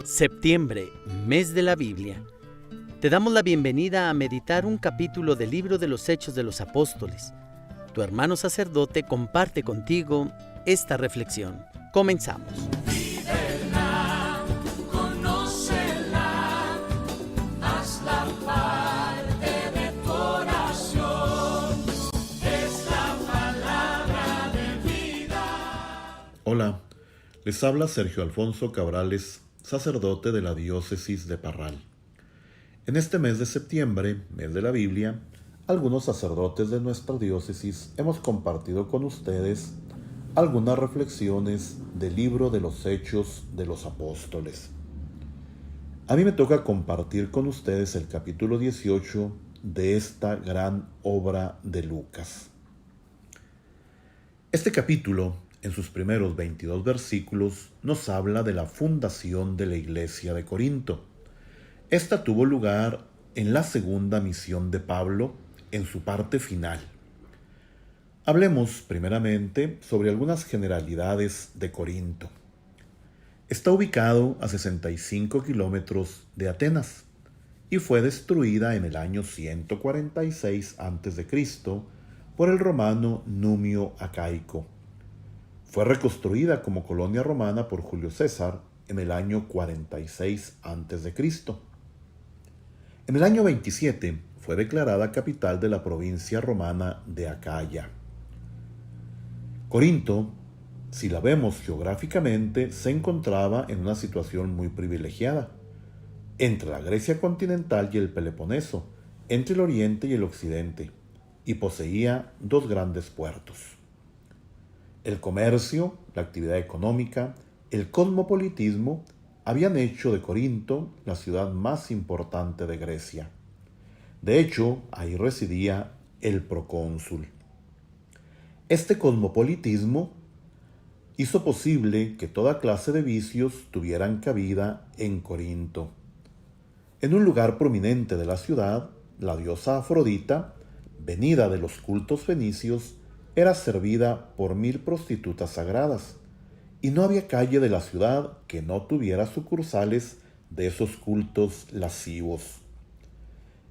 Septiembre, mes de la Biblia. Te damos la bienvenida a meditar un capítulo del libro de los Hechos de los Apóstoles. Tu hermano sacerdote comparte contigo esta reflexión. Comenzamos. Vívela, conócela, hazla parte de tu oración. Es la palabra de vida. Hola, les habla Sergio Alfonso Cabrales, sacerdote de la diócesis de Parral. En este mes de septiembre, mes de la Biblia, algunos sacerdotes de nuestra diócesis hemos compartido con ustedes algunas reflexiones del libro de los Hechos de los Apóstoles. A mí me toca compartir con ustedes el capítulo 18 de esta gran obra de Lucas. Este capítulo, en sus primeros 22 versículos, nos habla de la fundación de la iglesia de Corinto. Esta tuvo lugar en la segunda misión de Pablo, en su parte final. Hablemos primeramente sobre algunas generalidades de Corinto. Está ubicado a 65 kilómetros de Atenas y fue destruida en el año 146 a.C. por el romano Numio Acaico. Fue reconstruida como colonia romana por Julio César en el año 46 a.C. En el año 27 fue declarada capital de la provincia romana de Acaya. Corinto, si la vemos geográficamente, se encontraba en una situación muy privilegiada, entre la Grecia continental y el Peloponeso, entre el oriente y el occidente, y poseía dos grandes puertos. El comercio, la actividad económica, el cosmopolitismo habían hecho de Corinto la ciudad más importante de Grecia. De hecho, ahí residía el procónsul. Este cosmopolitismo hizo posible que toda clase de vicios tuvieran cabida en Corinto. En un lugar prominente de la ciudad, la diosa Afrodita, venida de los cultos fenicios, era servida por 1000 prostitutas sagradas, y no había calle de la ciudad que no tuviera sucursales de esos cultos lascivos.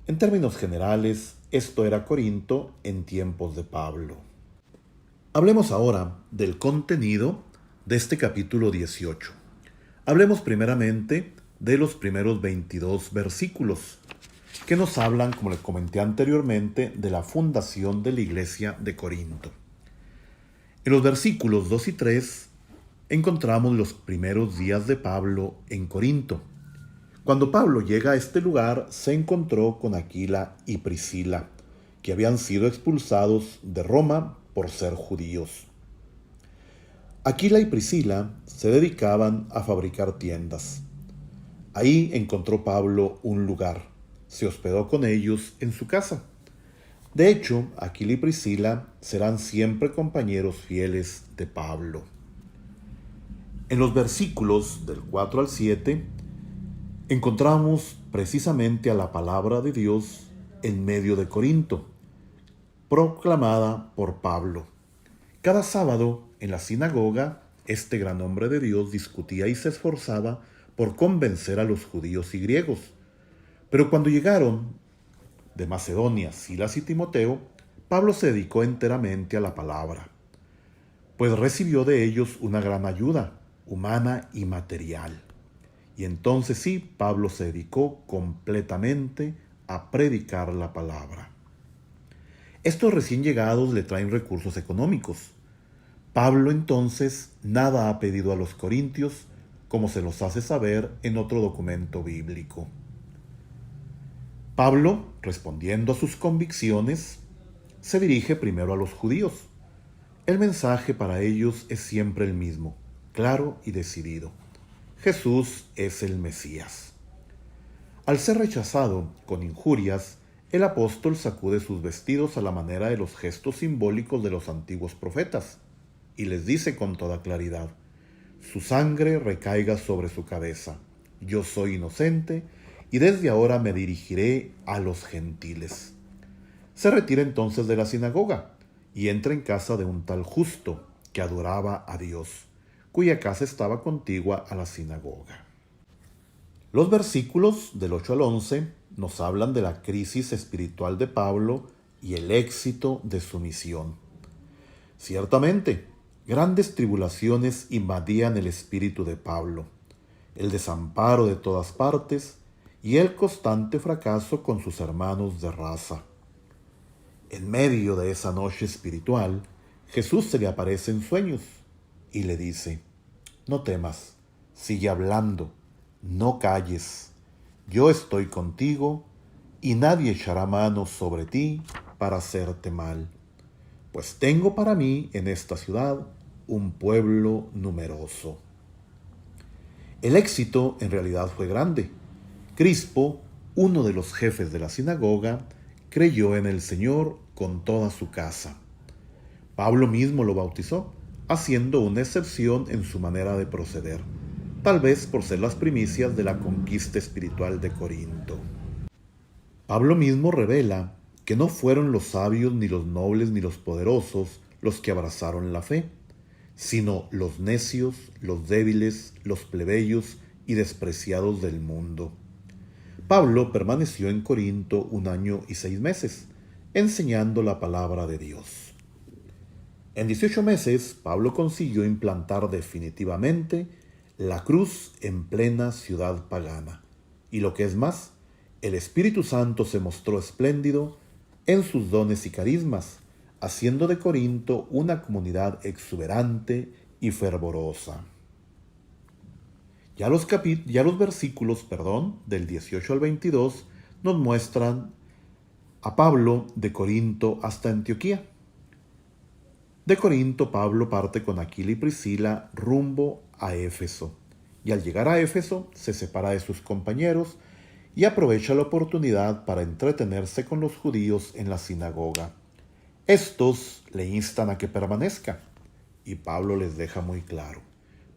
En términos generales, esto era Corinto en tiempos de Pablo. Hablemos ahora del contenido de este capítulo 18. Hablemos primeramente de los primeros 22 versículos, que nos hablan, como les comenté anteriormente, de la fundación de la iglesia de Corinto. En los versículos 2 y 3 encontramos los primeros días de Pablo en Corinto. Cuando Pablo llega a este lugar, se encontró con Aquila y Priscila, que habían sido expulsados de Roma por ser judíos. Aquila y Priscila se dedicaban a fabricar tiendas. Ahí encontró Pablo un lugar. Se hospedó con ellos en su casa. De hecho, Aquila y Priscila serán siempre compañeros fieles de Pablo. En los versículos del 4 al 7 encontramos precisamente a la palabra de Dios en medio de Corinto, proclamada por Pablo. Cada sábado en la sinagoga, este gran hombre de Dios discutía y se esforzaba por convencer a los judíos y griegos. Pero cuando llegaron de Macedonia Silas y Timoteo, Pablo se dedicó enteramente a la palabra, pues recibió de ellos una gran ayuda, humana y material. Y entonces sí, Pablo se dedicó completamente a predicar la palabra. Estos recién llegados le traen recursos económicos. Pablo entonces nada ha pedido a los corintios, como se los hace saber en otro documento bíblico. Pablo, respondiendo a sus convicciones, se dirige primero a los judíos. El mensaje para ellos es siempre el mismo, claro y decidido. Jesús es el Mesías. Al ser rechazado con injurias, el apóstol sacude sus vestidos a la manera de los gestos simbólicos de los antiguos profetas y les dice con toda claridad: su sangre recaiga sobre su cabeza. Yo soy inocente y desde ahora me dirigiré a los gentiles. Se retira entonces de la sinagoga y entra en casa de un tal Justo, que adoraba a Dios, cuya casa estaba contigua a la sinagoga. Los versículos del 8 al 11 nos hablan de la crisis espiritual de Pablo y el éxito de su misión. Ciertamente, grandes tribulaciones invadían el espíritu de Pablo, el desamparo de todas partes y el constante fracaso con sus hermanos de raza. En medio de esa noche espiritual, Jesús se le aparece en sueños y le dice: no temas, sigue hablando, no calles, yo estoy contigo y nadie echará mano sobre ti para hacerte mal, pues tengo para mí en esta ciudad un pueblo numeroso. El éxito en realidad fue grande. Crispo, uno de los jefes de la sinagoga, creyó en el Señor con toda su casa. Pablo mismo lo bautizó, haciendo una excepción en su manera de proceder, tal vez por ser las primicias de la conquista espiritual de Corinto. Pablo mismo revela que no fueron los sabios, ni los nobles, ni los poderosos los que abrazaron la fe, sino los necios, los débiles, los plebeyos y despreciados del mundo. Pablo permaneció en Corinto 1 año y 6 meses, enseñando la palabra de Dios. En 18 meses, Pablo consiguió implantar definitivamente la cruz en plena ciudad pagana. Y lo que es más, el Espíritu Santo se mostró espléndido en sus dones y carismas, haciendo de Corinto una comunidad exuberante y fervorosa. Ya los versículos del 18 al 22 nos muestran a Pablo de Corinto hasta Antioquía. De Corinto, Pablo parte con Aquila y Priscila rumbo a Éfeso, y al llegar a Éfeso se separa de sus compañeros y aprovecha la oportunidad para entretenerse con los judíos en la sinagoga. Estos le instan a que permanezca, y Pablo les deja muy claro: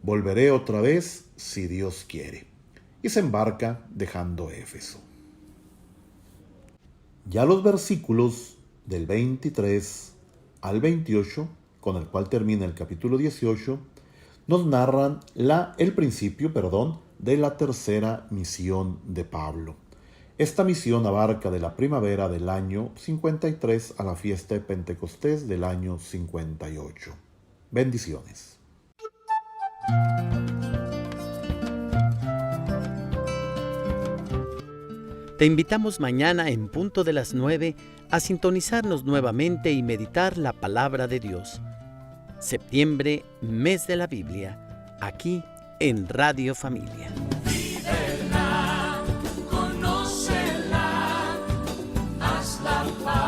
volveré otra vez si Dios quiere, y se embarca dejando Éfeso. Ya los versículos del 23 al 28, con el cual termina el capítulo 18, nos narran el principio de la tercera misión de Pablo. Esta misión abarca de la primavera del año 53 a la fiesta de Pentecostés del año 58. Bendiciones. Te invitamos mañana en punto de las 9 a sintonizarnos nuevamente y meditar la palabra de Dios. Septiembre, mes de la Biblia, aquí en Radio Familia. Conócela, haz la paz.